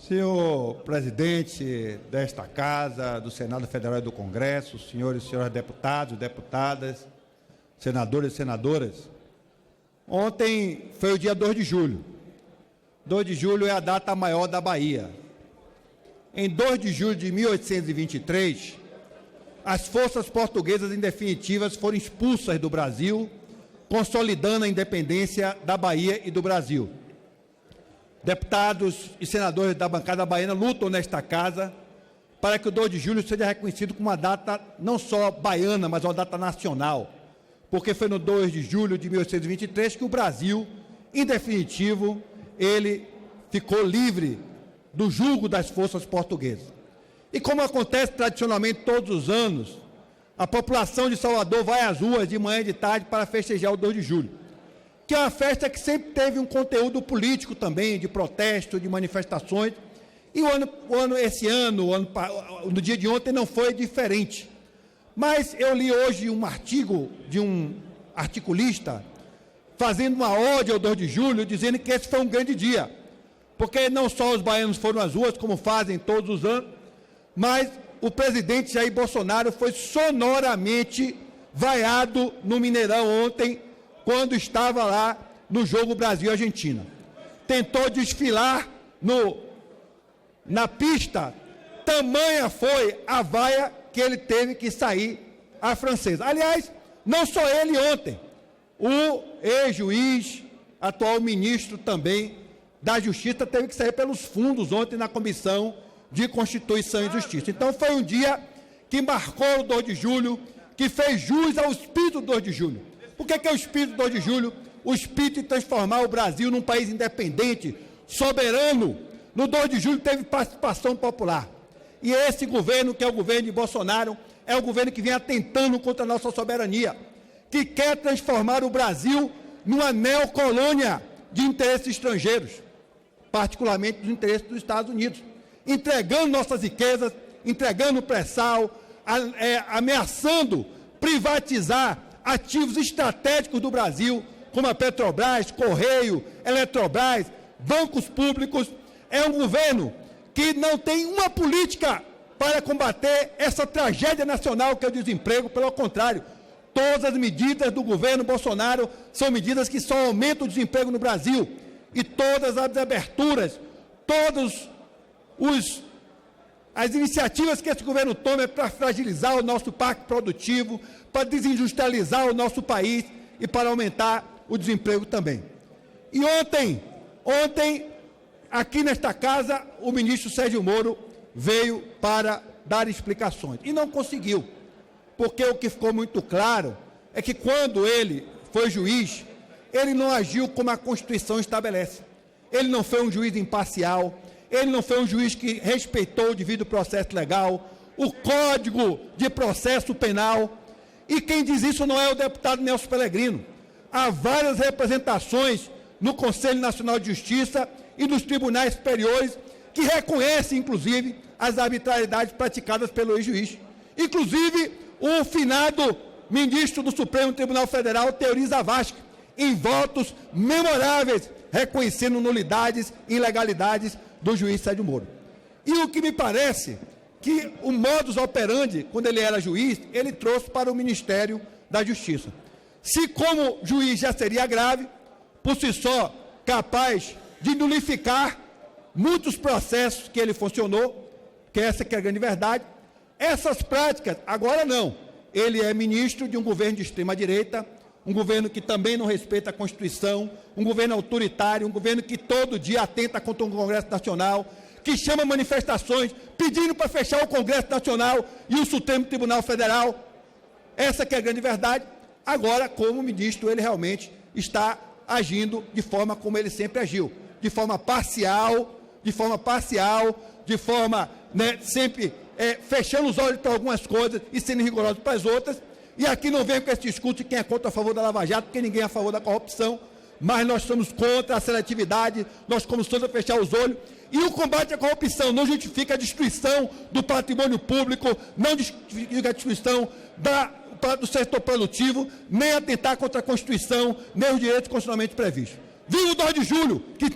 Senhor presidente desta Casa, do Senado Federal e do Congresso, senhores e senhoras deputados, deputadas, senadores e senadoras, ontem foi o dia 2 de julho. 2 de julho é a data maior da Bahia. Em 2 de julho de 1823, as forças portuguesas em definitivas foram expulsas do Brasil, consolidando a independência da Bahia e do Brasil. Deputados e senadores da bancada baiana lutam nesta casa para que o 2 de julho seja reconhecido como uma data não só baiana, mas uma data nacional, porque foi no 2 de julho de 1823 que o Brasil, em definitivo, ele ficou livre do jugo das forças portuguesas. E como acontece tradicionalmente todos os anos, a população de Salvador vai às ruas de manhã e de tarde para festejar o 2 de julho, que é uma festa que sempre teve um conteúdo político também, de protesto, de manifestações, e no dia de ontem não foi diferente. Mas eu li hoje um artigo de um articulista fazendo uma ode ao 2 de julho, dizendo que esse foi um grande dia, porque não só os baianos foram às ruas, como fazem todos os anos, mas o presidente Jair Bolsonaro foi sonoramente vaiado no Mineirão ontem, quando estava lá no jogo Brasil-Argentina. Tentou desfilar na pista, tamanha foi a vaia que ele teve que sair à francesa. Aliás, não só ele ontem, o ex-juiz, atual ministro também da Justiça, teve que sair pelos fundos ontem na Comissão de Constituição e Justiça. Então foi um dia que marcou o 2 de julho, que fez jus ao espírito do 2 de julho. O que é o espírito do 2 de julho? O espírito de transformar o Brasil num país independente, soberano. No 2 de julho teve participação popular. E esse governo, que é o governo de Bolsonaro, é o governo que vem atentando contra a nossa soberania, que quer transformar o Brasil numa neocolônia de interesses estrangeiros, particularmente dos interesses dos Estados Unidos, entregando nossas riquezas, entregando o pré-sal, ameaçando privatizar ativos estratégicos do Brasil, como a Petrobras, Correio, Eletrobras, bancos públicos. É um governo que não tem uma política para combater essa tragédia nacional que é o desemprego. Pelo contrário, todas as medidas do governo Bolsonaro são medidas que só aumentam o desemprego no Brasil. E todas as aberturas, as iniciativas que esse governo toma é para fragilizar o nosso parque produtivo, para desindustrializar o nosso país e para aumentar o desemprego também. E ontem, aqui nesta casa, o ministro Sérgio Moro veio para dar explicações. E não conseguiu, porque o que ficou muito claro é que quando ele foi juiz, ele não agiu como a Constituição estabelece. Ele não foi um juiz imparcial, ele não foi um juiz que respeitou o devido processo legal, o Código de Processo Penal. E quem diz isso não é o deputado Nelson Pellegrino. Há várias representações no Conselho Nacional de Justiça e nos tribunais superiores que reconhecem, inclusive, as arbitrariedades praticadas pelo ex-juiz. Inclusive, o finado ministro do Supremo Tribunal Federal, Teori Zavascki, em votos memoráveis, reconhecendo nulidades e ilegalidades do juiz Sérgio Moro. E o que me parece que o modus operandi, quando ele era juiz, ele trouxe para o Ministério da Justiça. Se como juiz já seria grave, por si só capaz de nulificar muitos processos que ele funcionou, que essa que é a grande verdade, essas práticas, agora não. Ele é ministro de um governo de extrema-direita, um governo que também não respeita a Constituição, um governo autoritário, um governo que todo dia atenta contra o Congresso Nacional, que chama manifestações pedindo para fechar o Congresso Nacional e o Supremo Tribunal Federal. Essa que é a grande verdade. Agora, como ministro, ele realmente está agindo de forma como ele sempre agiu, de forma parcial, sempre fechando os olhos para algumas coisas e sendo rigoroso para as outras. E aqui não vem com esse discurso de quem é contra a favor da Lava Jato, porque ninguém é a favor da corrupção, mas nós somos contra a seletividade, nós começamos a fechar os olhos. E o combate à corrupção não justifica a destruição do patrimônio público, não justifica a destruição do setor produtivo, nem atentar contra a Constituição, nem os direitos constitucionalmente previstos. Viva o 2 de julho, que